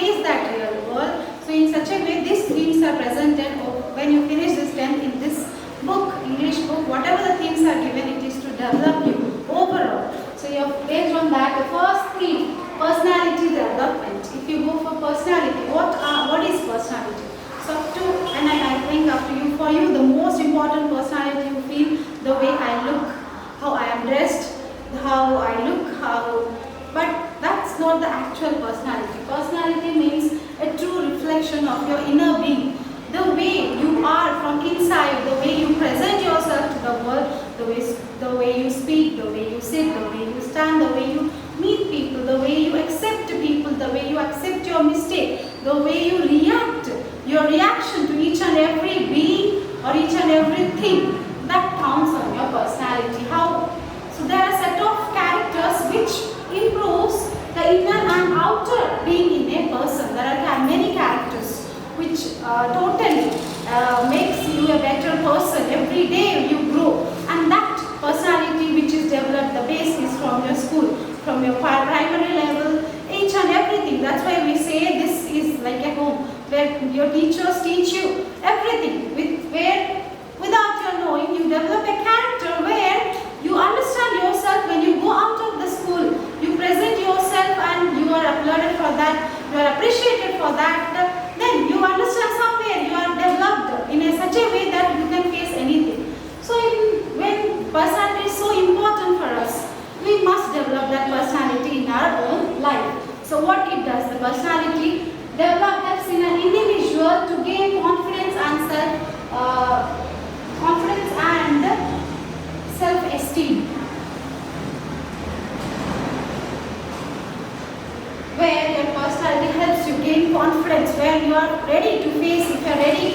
face that real world. So in such a way, these themes are presented when you finish this 10th in this book, English book, whatever the themes are given, it is to develop you overall. So you have based on that, the first theme, personality development. If you go for personality, what is personality? So and I think up to you, for you, the most important personality you feel, the way I look, how I am dressed, how I look, but that's not the actual personality. Personality means a true reflection of your inner being. The way you are from inside, the way you present yourself to the world, the way you speak, the way you sit, the way you stand, the way you meet people, the way you accept people, the way you accept your mistake, the way you react, your reaction to each and every being or each and everything, that counts on your personality. So there are a set of characters which improves the inner and outer being in a person. There are many characters which totally makes you a better person. Every day you grow, and that personality which is developed, the base is from your school, from your primary level, each and everything. That's why we say this is like a home where your teachers teach you everything, where without your knowing you develop a character where you understand yourself. When you go out of the school, you present yourself and you are applauded for that, you are appreciated for that. Then you understand somewhere you are developed in such a way that you can face anything. So when personality is so important for us, we must develop that personality in our own life. So what it does, the personality helps in an individual to gain confidence and self-esteem. Where your personality helps you gain confidence, where you are ready to face, if you are ready,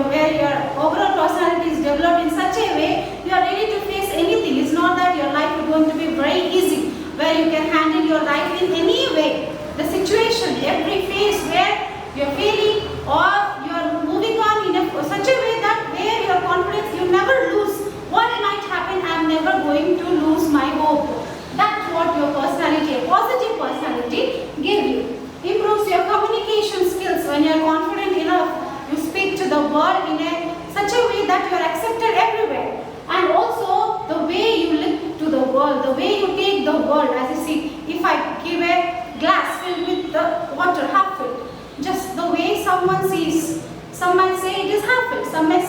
where your overall personality is developed in such a way, you are ready to face anything. It's not that your life is going to be very easy, where you can handle your life in any way. The situation, every phase where you are failing or you are moving on in such a way that where your confidence, you never lose. What might happen, I am never going to lose my hope. That's what your personality, a positive personality, gives you. Improves your communication skills. When you are confident enough, you speak to the world in such a way that you are accepted everywhere. And also the way you look to the world, the way you take the world. As you see, if I give a glass filled with the water, half filled, just the way someone sees. Some might say it is half filled, some may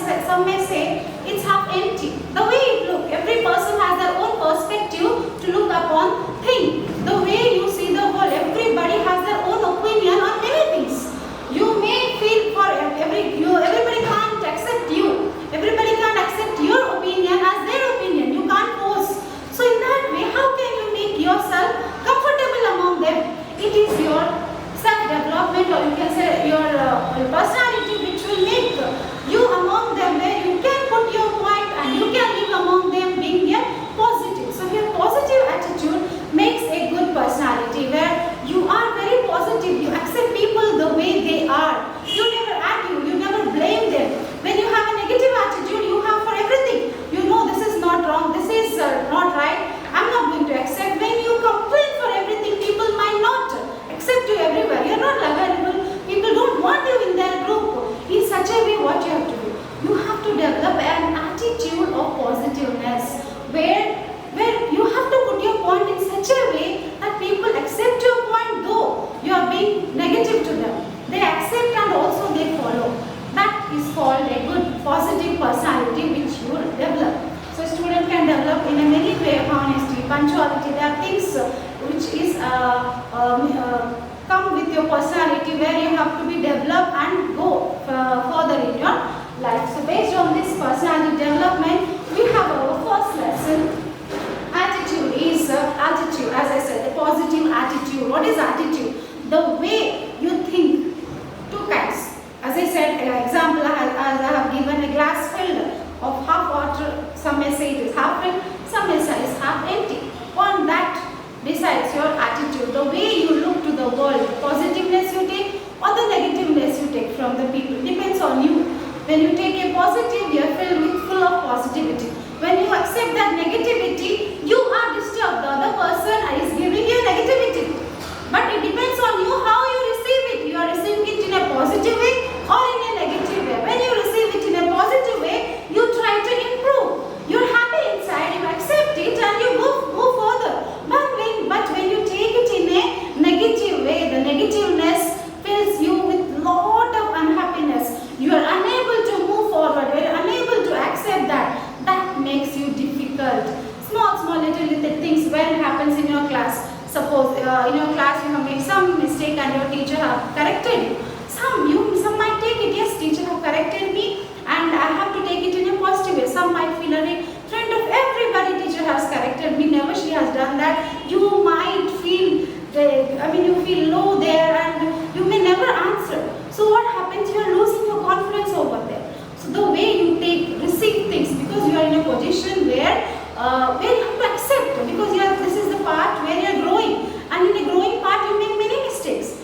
say it's half empty. The way you look, every person has their own perspective to look upon things. The way you see the world, everybody has their own opinion on many things. You may feel for everybody can't accept you. Everybody can't accept your opinion as their opinion. You can't force. So in that way, how can you make yourself comfortable among them? It is your self-development, or you can say your personality, which will make you among them, where you can put your point and you can live among them being a positive. So your positive attitude makes a good personality, where you are very positive, you accept people the way they are. You never argue, you never blame them. When you have a negative attitude, you have for everything. You know this is not wrong, this is not right, I'm not going to accept. When you complain for everything, people might not accept you everywhere. You are not available. People don't want you in their group. In such a way, what you have to do? You have to develop an attitude of positiveness, where you have to put your point in such a way that people accept your point, though you are being negative to them. They accept and also they follow. That is called a good positive personality which you develop. So a student can develop in a many way, honesty, punctuality. There are things which is come with your personality, where you have to be developed and go further in your life. So based on this personality development, we have our first lesson. Attitude is attitude. As I said, the positive attitude. What is attitude? The way you think. Two kinds. As I said, example, as I have given a glass filled of half water. Some may say it is half filled, some may say it is half empty. On that decides your attitude, the way you look to the world, positiveness you take or the negativeness you take from the people. Depends on you. When you take a positive, you are filled with full of positivity. When you accept that negativity, you are disturbed. The other person is giving you negativity. But it depends on you how you receive it. You are in your class you have made some mistake and your teacher have corrected you. Some might take it, yes, teacher have corrected me and I have to take it in a positive way. Some might feel a friend of everybody, teacher has corrected me, never she has done that. You might feel, you feel low there and you may never answer. So what happens? You are losing your confidence over there. So the way you receive things, because you are in a position where you have to accept, because this is the part where you are growing, and in a growing part you make many mistakes.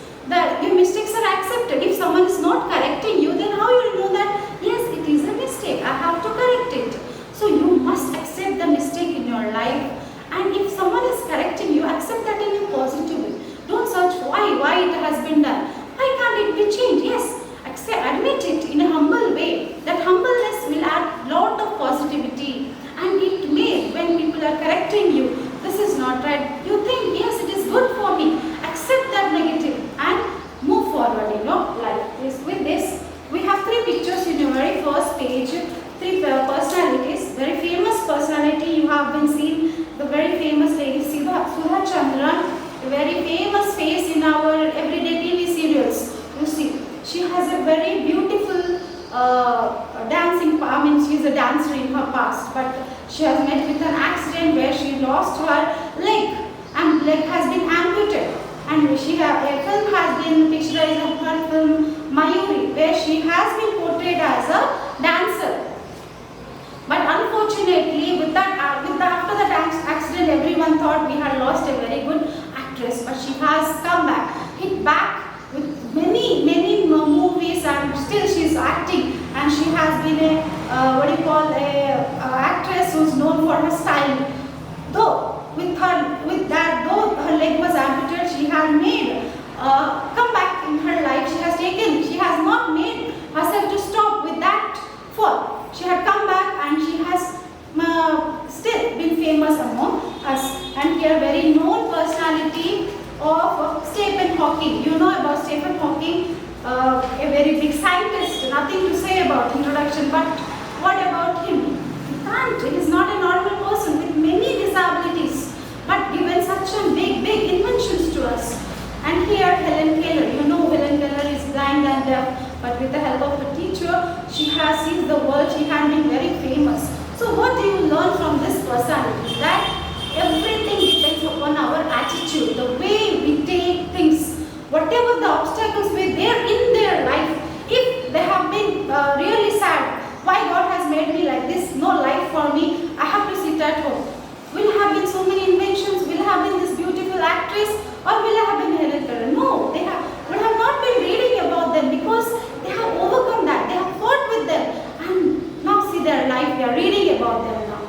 Your mistakes are accepted. If someone is not correcting you, then how you will know that yes, it is a mistake, I have to correct it. So you must accept the mistake in your life, and if someone is correcting you, accept that in a positive way. Don't search why it has been done. Why can't it be changed? Yes, admit it in a humble way. That humbleness will add lot of positivity, and it may, when people are correcting you, this is not right, you think yes, it is good for me. Accept that negative and move forward like this. With this, we have 3 pictures in your very first page. 3 personalities, very famous personality. You have been seen the very famous lady Sudha Chandran, a very famous face in our everyday TV serials. You see, she has a very beautiful dancing. She is a dancer in her past, but she has met with an accident where she lost her leg, and leg has been amputated. And a film has been picturized of her film Mayuri, where she has been portrayed as a dancer. But unfortunately, after the accident, everyone thought we had lost a very good actress. But she has come back, hit back with many movies, and still she is acting. And she has been a actress who is known for her style. Though her leg was amputated, she had made come back in her life. She has not made herself to stop with that fall. She had come back and she has still been famous among us. And here, very known personality of Stephen Hawking. You know about Stephen Hawking, a very big scientist. Nothing to say about introduction, but what about him? He is not a normal person with many disabilities, but given such a big inventions to us. And here Helen Keller. You know Helen Keller is blind and deaf, but with the help of a teacher, she has seen the world. She has been very famous. So what do you learn from this personality? That everything depends upon our attitude, the way we take things. Whatever the obstacles were there in their life, if they have been really sad, why God has made me like this, no life for me, I have to sit at home. Will have been so many inventions, will have been this beautiful actress, or will have been Helen Keller? No, would have not been reading about them, because they have overcome that, they have fought with them, and now see their life, we are reading about them now.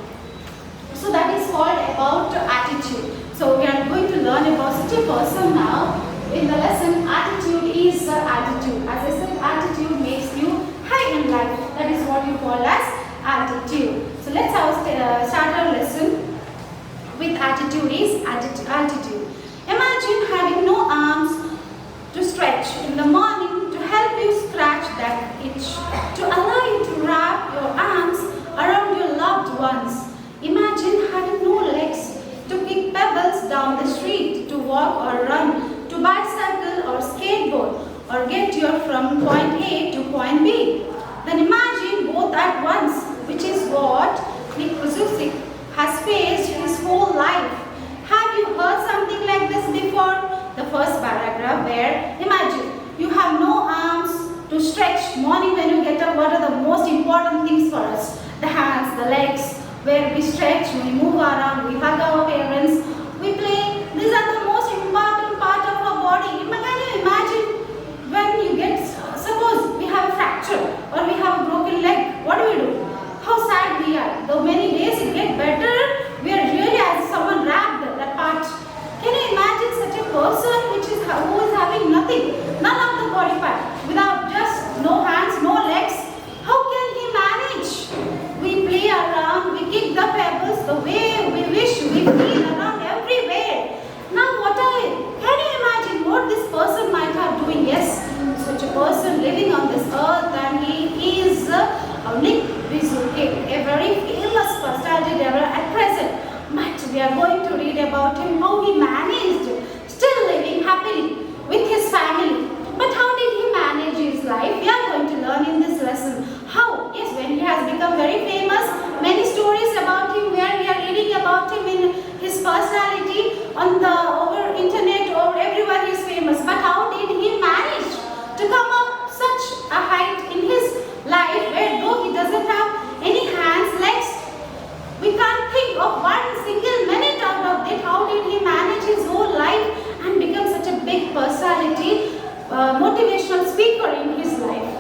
So that is called about attitude. So we are going to learn about such a person now. In the lesson, attitude is attitude. As I said, attitude makes you high in life. That is what you call as attitude. So let's start our lesson with attitude is altitude. Imagine having no arms to stretch in the morning to help you scratch that itch, to allow you to wrap your arms around your loved ones. Imagine having no legs to kick pebbles down the street, to walk or run, to bicycle or skateboard, or get you from point A to point B. Then imagine both at once, which is what Nick Vujicic has faced his whole life. Have you heard something like this before? The first paragraph, where imagine you have no arms to stretch. Morning when you get up, what are the most important things for us? The hands, the legs, where we stretch, we move around, we hug our parents, we play. These are the most important part of our body. Can you imagine when you get, suppose we have a fracture or we have a broken leg, what do? How sad we are. Though many days it gets better, we are really as someone wrapped that part. Can you imagine such a person who is having nothing, none of the body part, without just no hands, no legs? How can he manage? We play around, we kick the pebbles the way we wish, we feel around motivational speaker in his life.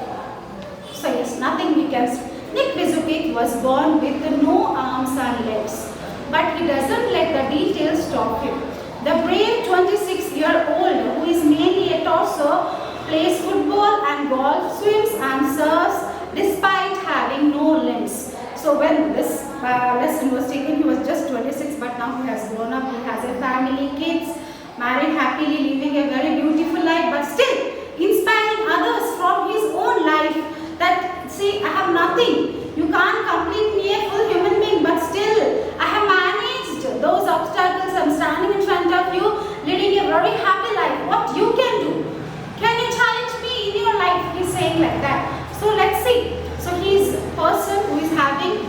So yes, nothing we can say. Nick Vujicic was born with no arms and legs, but he doesn't let the details stop him. The brave 26-year-old, who is mainly a torso, plays football and golf, swims and surfs despite having no limbs. So when this lesson was taken, he was just 26, but now he has grown up, he has a family, kids, married happily, living a very beautiful life, but still inspiring others from his own life that, see, I have nothing. You can't complete me a full human being, but still I have managed those obstacles. I'm standing in front of you, leading a very happy life. What you can do? Can you challenge me in your life? He's saying like that. So let's see. So he is a person who is having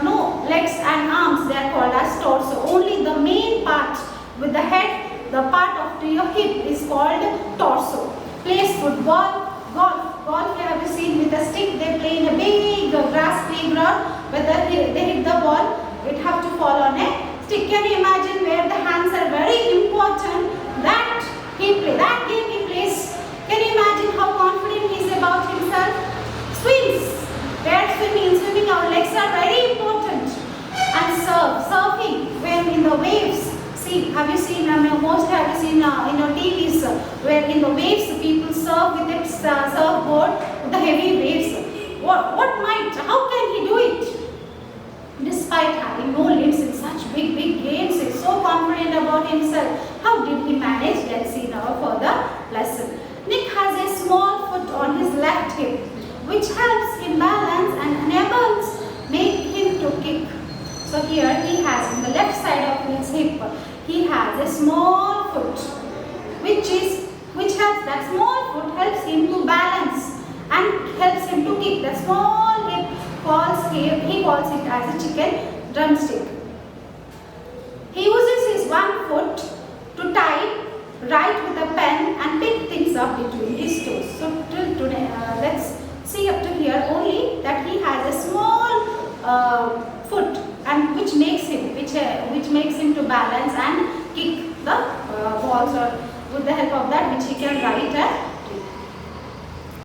no legs and arms. They are called as torso. Only the main part with the head, the part of your hip is called torso. Plays football, golf. Golf you have seen with a stick. They play in a big grass playground. Whether they hit the ball, it have to fall on a stick. Can you imagine where the hands are very important? That game he plays. Can you imagine how confident he is about himself? Swims. Where swimming our legs are very important. And surfing when in the waves. See, have you seen, most have you seen in your TVs where in the waves people surf with a surfboard with the heavy waves. How can he do it? Despite having no limbs in such big games, he is so confident about himself. How did he manage? Let's see now for the lesson. Nick has a small foot on his left hip, which helps him balance and enables make him to kick. So here he has in the left side of his hip, he has a small foot, which helps, that small foot helps him to balance and helps him to kick. The small hip he calls it as a chicken drumstick. He uses his one foot to type, write with a pen and pick things up between his toes. So till today, let's see up to here only that he has a small foot, and which makes him to balance and kick the balls, or with the help of that which he can